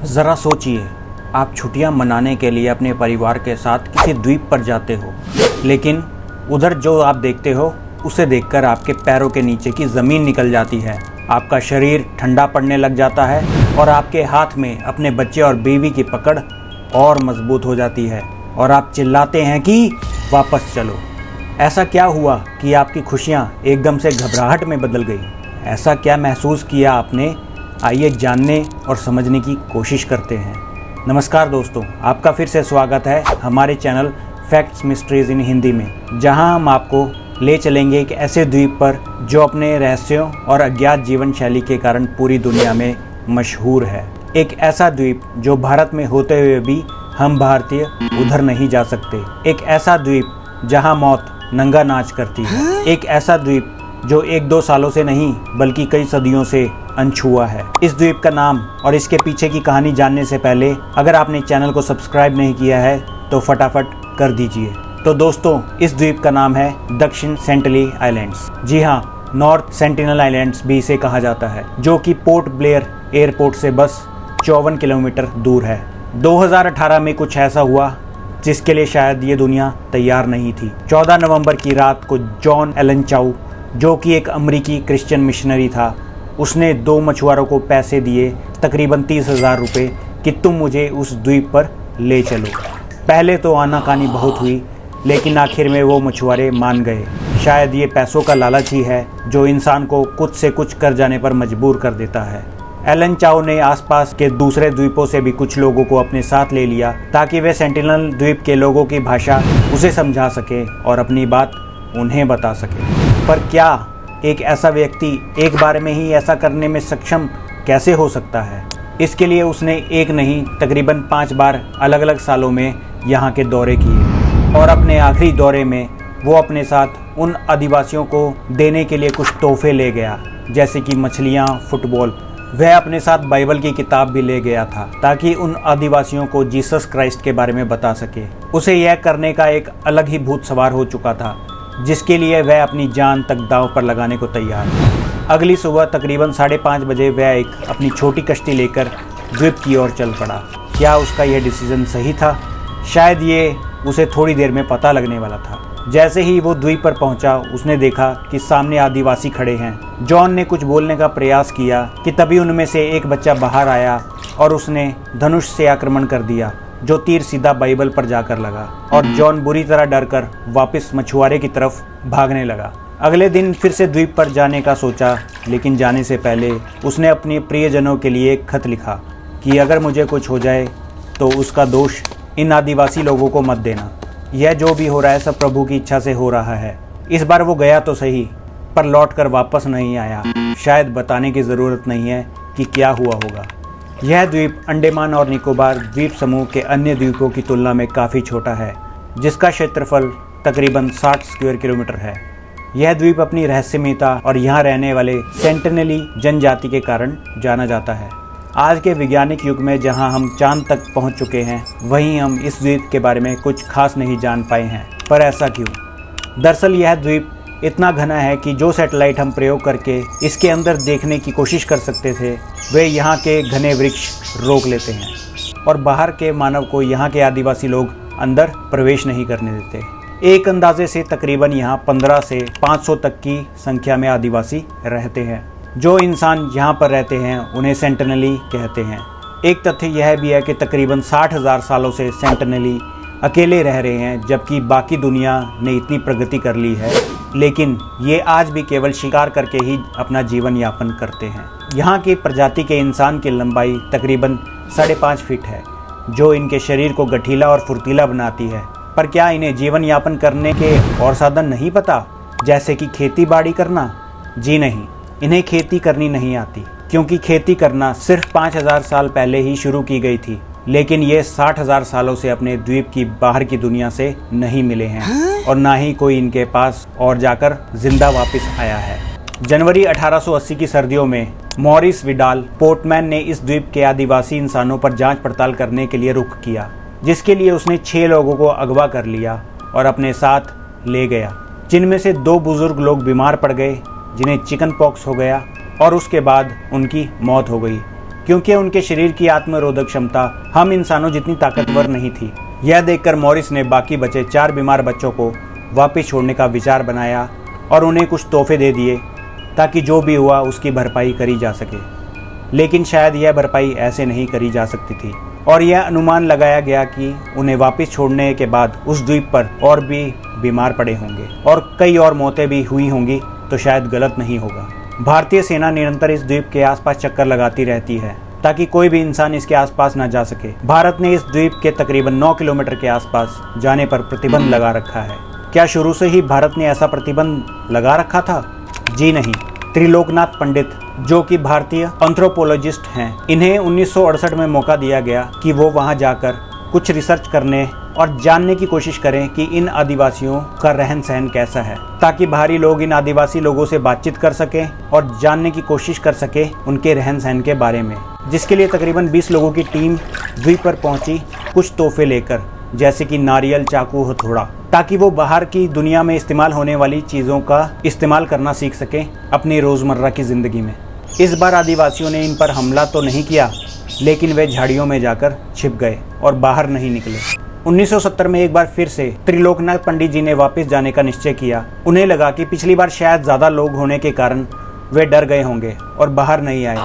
ज़रा सोचिए, आप छुट्टियां मनाने के लिए अपने परिवार के साथ किसी द्वीप पर जाते हो, लेकिन उधर जो आप देखते हो उसे देखकर आपके पैरों के नीचे की ज़मीन निकल जाती है। आपका शरीर ठंडा पड़ने लग जाता है और आपके हाथ में अपने बच्चे और बीवी की पकड़ और मजबूत हो जाती है और आप चिल्लाते हैं कि वापस चलो। ऐसा क्या हुआ कि आपकी खुशियाँ एकदम से घबराहट में बदल गई? ऐसा क्या महसूस किया आपने? आइए जानने और समझने की कोशिश करते हैं। नमस्कार दोस्तों, आपका फिर से स्वागत है हमारे चैनल फैक्ट्स मिस्ट्रीज़ इन हिंदी में, जहां हम आपको ले चलेंगे एक ऐसे द्वीप पर जो अपने रहस्यों और अज्ञात जीवन शैली के कारण पूरी दुनिया में मशहूर है। एक ऐसा द्वीप जो भारत में होते हुए भी हम भारतीय उधर नहीं जा सकते। एक ऐसा द्वीप जहां मौत नंगा नाच करती है। एक ऐसा द्वीप जो 1-2 सालों से नहीं बल्कि कई सदियों से अनछुआ है। इस द्वीप का नाम और इसके पीछे की कहानी जानने से पहले अगर आपने चैनल को सब्सक्राइब नहीं किया है तो फटाफट कर दीजिए। तो दोस्तों, इस द्वीप का नाम है दक्षिण सेंटिनल आइलैंड्स। जी हाँ, नॉर्थ सेंटिनल आइलैंड्स भी इसे कहा जाता है, जो कि पोर्ट ब्लेयर एयरपोर्ट से बस 54 किलोमीटर दूर है। 2018 में कुछ ऐसा हुआ जिसके लिए शायद ये दुनिया तैयार नहीं थी। 14 नवंबर की रात को जॉन एलन चाउ, जो कि एक अमेरिकी क्रिश्चियन मिशनरी था, उसने 2 मछुआरों को पैसे दिए, तकरीबन 30,000 रुपये, कि तुम मुझे उस द्वीप पर ले चलो। पहले तो आनाकानी बहुत हुई, लेकिन आखिर में वो मछुआरे मान गए। शायद ये पैसों का लालच ही है जो इंसान को कुछ से कुछ कर जाने पर मजबूर कर देता है। एलन चाउ ने आसपास के दूसरे द्वीपों से भी कुछ लोगों को अपने साथ ले लिया ताकि वे सेंटिनल द्वीप के लोगों की भाषा उसे समझा सके और अपनी बात उन्हें बता सके। पर क्या एक ऐसा व्यक्ति एक बार में ही ऐसा करने में सक्षम कैसे हो सकता है? इसके लिए उसने एक नहीं तकरीबन 5 बार अलग अलग सालों में यहाँ के दौरे किए और अपने आखिरी दौरे में वो अपने साथ उन आदिवासियों को देने के लिए कुछ तोहफे ले गया, जैसे कि मछलियाँ, फुटबॉल। वह अपने साथ बाइबल की किताब भी ले गया था ताकि उन आदिवासियों को जीसस क्राइस्ट के बारे में बता सके। उसे यह करने का एक अलग ही भूत सवार हो चुका था, जिसके लिए वह अपनी जान तक दांव पर लगाने को तैयार था। अगली सुबह तकरीबन 5:30 बजे वह एक अपनी छोटी कश्ती लेकर द्वीप की ओर चल पड़ा। क्या उसका यह डिसीजन सही था? शायद ये उसे थोड़ी देर में पता लगने वाला था। जैसे ही वो द्वीप पर पहुंचा, उसने देखा कि सामने आदिवासी खड़े हैं। जॉन ने कुछ बोलने का प्रयास किया कि तभी उनमें से एक बच्चा बाहर आया और उसने धनुष से आक्रमण कर दिया, जो तीर सीधा बाइबल पर जाकर लगा और जॉन बुरी तरह डरकर वापस मछुआरे की तरफ भागने लगा। अगले दिन फिर से द्वीप पर जाने का सोचा, लेकिन जाने से पहले उसने अपने प्रियजनों के लिए एक खत लिखा कि अगर मुझे कुछ हो जाए तो उसका दोष इन आदिवासी लोगों को मत देना। यह जो भी हो रहा है सब प्रभु की इच्छा से हो रहा है। इस बार वो गया तो सही, पर लौट कर वापस नहीं आया। शायद बताने की ज़रूरत नहीं है कि क्या हुआ होगा। यह द्वीप अंडमान और निकोबार द्वीप समूह के अन्य द्वीपों की तुलना में काफ़ी छोटा है, जिसका क्षेत्रफल तकरीबन 60 स्क्वायर किलोमीटर है। यह द्वीप अपनी रहस्यमयता और यहाँ रहने वाले सेंटिनली जनजाति के कारण जाना जाता है। आज के वैज्ञानिक युग में जहाँ हम चांद तक पहुँच चुके हैं, वहीं हम इस द्वीप के बारे में कुछ खास नहीं जान पाए हैं। पर ऐसा क्यों? दरअसल यह द्वीप इतना घना है कि जो सैटेलाइट हम प्रयोग करके इसके अंदर देखने की कोशिश कर सकते थे, वे यहाँ के घने वृक्ष रोक लेते हैं और बाहर के मानव को यहाँ के आदिवासी लोग अंदर प्रवेश नहीं करने देते। एक अंदाजे से तकरीबन यहाँ 15 से 500 तक की संख्या में आदिवासी रहते हैं। जो इंसान यहाँ पर रहते हैं उन्हें सेंटिनली कहते हैं। एक तथ्य यह भी है कि तकरीबन 60,000 सालों से सेंटिनली अकेले रह रहे हैं, जबकि बाकी दुनिया ने इतनी प्रगति कर ली है, लेकिन ये आज भी केवल शिकार करके ही अपना जीवन यापन करते हैं। यहाँ की प्रजाति के इंसान की लंबाई तकरीबन 5.5 फीट है, जो इनके शरीर को गठीला और फुर्तीला बनाती है। पर क्या इन्हें जीवन यापन करने के और साधन नहीं पता, जैसे कि खेती बाड़ी करना? जी नहीं, इन्हें खेती करनी नहीं आती, क्योंकि खेती करना सिर्फ 5,000 साल पहले ही शुरू की गई थी, लेकिन ये 60,000 सालों से अपने द्वीप की बाहर की दुनिया से नहीं मिले हैं और ना ही कोई इनके पास और जाकर जिंदा वापस आया है। जनवरी 1880 की सर्दियों में मॉरिस विडाल पोर्टमैन ने इस द्वीप के आदिवासी इंसानों पर जांच पड़ताल करने के लिए रुख किया, जिसके लिए उसने 6 लोगों को अगवा कर लिया और अपने साथ ले गया, जिनमें से 2 बुजुर्ग लोग बीमार पड़ गए, जिन्हें चिकन पॉक्स हो गया और उसके बाद उनकी मौत हो गई। क्योंकि उनके शरीर की आत्मरोधक क्षमता हम इंसानों जितनी ताकतवर नहीं थी। यह देखकर मॉरिस ने बाकी बचे 4 बीमार बच्चों को वापस छोड़ने का विचार बनाया और उन्हें कुछ तोहफे दे दिए ताकि जो भी हुआ उसकी भरपाई करी जा सके। लेकिन शायद यह भरपाई ऐसे नहीं करी जा सकती थी और यह अनुमान लगाया गया कि उन्हें वापस छोड़ने के बाद उस द्वीप पर और भी बीमार पड़े होंगे और कई और मौतें भी हुई होंगी, तो शायद गलत नहीं होगा। भारतीय सेना निरंतर इस द्वीप के आसपास चक्कर लगाती रहती है ताकि कोई भी इंसान इसके आसपास न जा सके। भारत ने इस द्वीप के तकरीबन 9 किलोमीटर के आसपास जाने पर प्रतिबंध लगा रखा है। क्या शुरू से ही भारत ने ऐसा प्रतिबंध लगा रखा था? जी नहीं। त्रिलोकनाथ पंडित, जो कि भारतीय एंथ्रोपोलॉजिस्ट हैं, इन्हें 1968 में मौका दिया गया कि वो वहां जाकर कुछ रिसर्च करने और जानने की कोशिश करें कि इन आदिवासियों का रहन सहन कैसा है, ताकि बाहरी लोग इन आदिवासी लोगों से बातचीत कर सकें और जानने की कोशिश कर सके उनके रहन सहन के बारे में। जिसके लिए तकरीबन 20 लोगों की टीम द्वीप पर पहुंची, कुछ तोहफे लेकर, जैसे कि नारियल, चाकू, हथौड़ा, ताकि वो बाहर की दुनिया में इस्तेमाल होने वाली चीज़ों का इस्तेमाल करना सीख सकें अपनी रोज़मर्रा की ज़िंदगी में। इस बार आदिवासियों ने इन पर हमला तो नहीं किया, लेकिन वे झाड़ियों में जाकर छिप गए और बाहर नहीं निकले। 1970 में एक बार फिर से त्रिलोकनाथ पंडित जी ने वापस जाने का निश्चय किया। उन्हें लगा कि पिछली बार शायद ज़्यादा लोग होने के कारण वे डर गए होंगे और बाहर नहीं आए,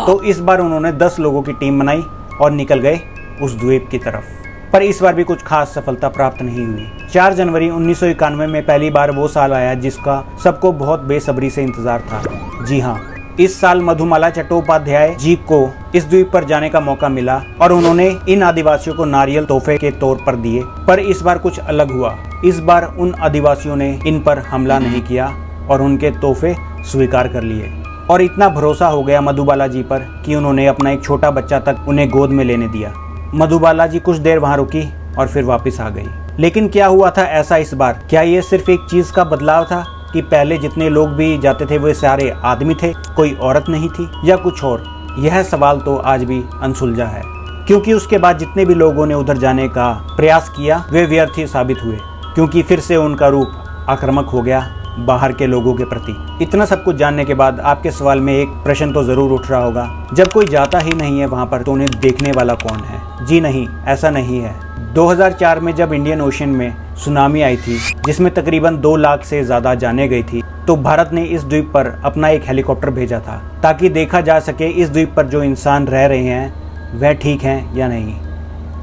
तो इस बार उन्होंने 10 लोगों की टीम बनाई और निकल गए उस द्वीप की तरफ। पर इस बार भी कुछ खास सफलता प्राप्त नहीं हुई। 4 जनवरी 1991 में पहली बार वो साल आया जिसका सबको बहुत बेसब्री से इंतजार था। जी हाँ, इस साल मधुमाला चट्टोपाध्याय जी को इस द्वीप पर जाने का मौका मिला और उन्होंने इन आदिवासियों को नारियल तोहफे के तौर पर दिए। पर इस बार कुछ अलग हुआ। इस बार उन आदिवासियों ने इन पर हमला नहीं किया और उनके तोहफे स्वीकार कर लिए। और इतना भरोसा हो गया मधुबाला जी पर कि उन्होंने अपना एक छोटा बच्चा तक उन्हें गोद में लेने दिया। मधुबाला जी कुछ देर वहां रुकी और फिर वापस आ गई। लेकिन क्या हुआ था ऐसा इस बार? क्या ये सिर्फ एक चीज का बदलाव था कि पहले जितने लोग भी जाते थे वे सारे आदमी थे, कोई औरत नहीं थी, या कुछ और? यह सवाल तो आज भी अनसुलझा है, क्योंकि उसके बाद जितने भी लोगों ने उधर जाने का प्रयास किया वे व्यर्थ ही साबित हुए, क्योंकि फिर से उनका रूप आक्रामक हो गया बाहर के लोगों के प्रति। इतना सब कुछ जानने के बाद आपके सवाल में एक प्रश्न तो जरूर उठ रहा होगा, जब कोई जाता ही नहीं है वहां पर तो उन्हें देखने वाला कौन है? जी नहीं, ऐसा नहीं है। 2004 में जब इंडियन ओशन में सुनामी आई थी, जिसमें तकरीबन 2 लाख से ज्यादा जानें गई थी, तो भारत ने इस द्वीप पर अपना एक हेलीकॉप्टर भेजा था ताकि देखा जा सके इस द्वीप पर जो इंसान रह रहे हैं वह ठीक हैं या नहीं।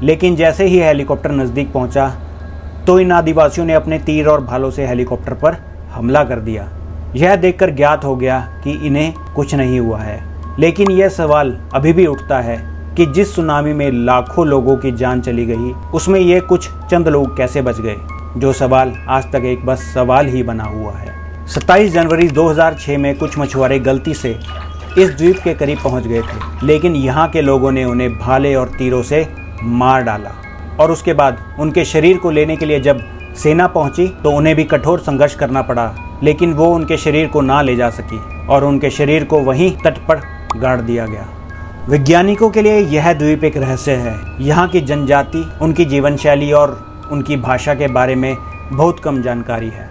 लेकिन जैसे ही हेलीकॉप्टर नजदीक पहुंचा तो इन आदिवासियों ने अपने तीर और भालों से हेलीकॉप्टर पर हमला कर दिया। यह देखकर ज्ञात हो गया कि इन्हें कुछ नहीं हुआ है। लेकिन यह सवाल अभी भी उठता है कि जिस सुनामी में लाखों लोगों की जान चली गई, उसमें ये कुछ चंद लोग कैसे बच गए? जो सवाल आज तक एक बस सवाल ही बना हुआ है। 27 जनवरी 2006 में कुछ मछुआरे गलती से इस द्वीप के करीब पहुंच गए थे, लेकिन यहाँ के लोगों ने उन्हें भाले और तीरों से मार डाला और उसके बाद उनके शरीर को लेने के लिए जब सेना पहुंची तो उन्हें भी कठोर संघर्ष करना पड़ा, लेकिन वो उनके शरीर को ना ले जा सकी और उनके शरीर को वहीं तट पर गाड़ दिया गया। वैज्ञानिकों के लिए यह द्वीप एक रहस्य है। यहाँ की जनजाति, उनकी जीवन शैली और उनकी भाषा के बारे में बहुत कम जानकारी है।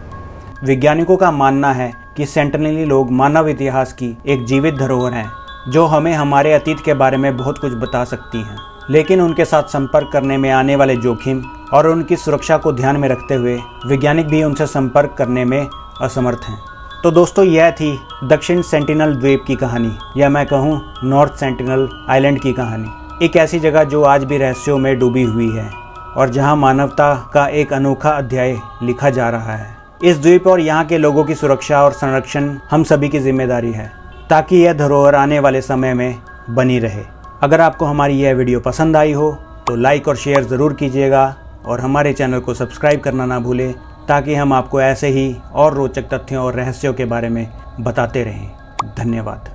वैज्ञानिकों का मानना है कि सेंटिनली लोग मानव इतिहास की एक जीवित धरोहर हैं, जो हमें हमारे अतीत के बारे में बहुत कुछ बता सकती हैं। लेकिन उनके साथ संपर्क करने में आने वाले जोखिम और उनकी सुरक्षा को ध्यान में रखते हुए वैज्ञानिक भी उनसे संपर्क करने में असमर्थ हैं। तो दोस्तों, यह थी दक्षिण सेंटिनल द्वीप की कहानी, या मैं कहूँ नॉर्थ सेंटिनल आइलैंड की कहानी। एक ऐसी जगह जो आज भी रहस्यों में डूबी हुई है और जहाँ मानवता का एक अनोखा अध्याय लिखा जा रहा है। इस द्वीप और यहाँ के लोगों की सुरक्षा और संरक्षण हम सभी की जिम्मेदारी है, ताकि यह धरोहर आने वाले समय में बनी रहे। अगर आपको हमारी यह वीडियो पसंद आई हो तो लाइक और शेयर ज़रूर कीजिएगा और हमारे चैनल को सब्सक्राइब करना ना भूलें, ताकि हम आपको ऐसे ही और रोचक तथ्यों और रहस्यों के बारे में बताते रहें। धन्यवाद।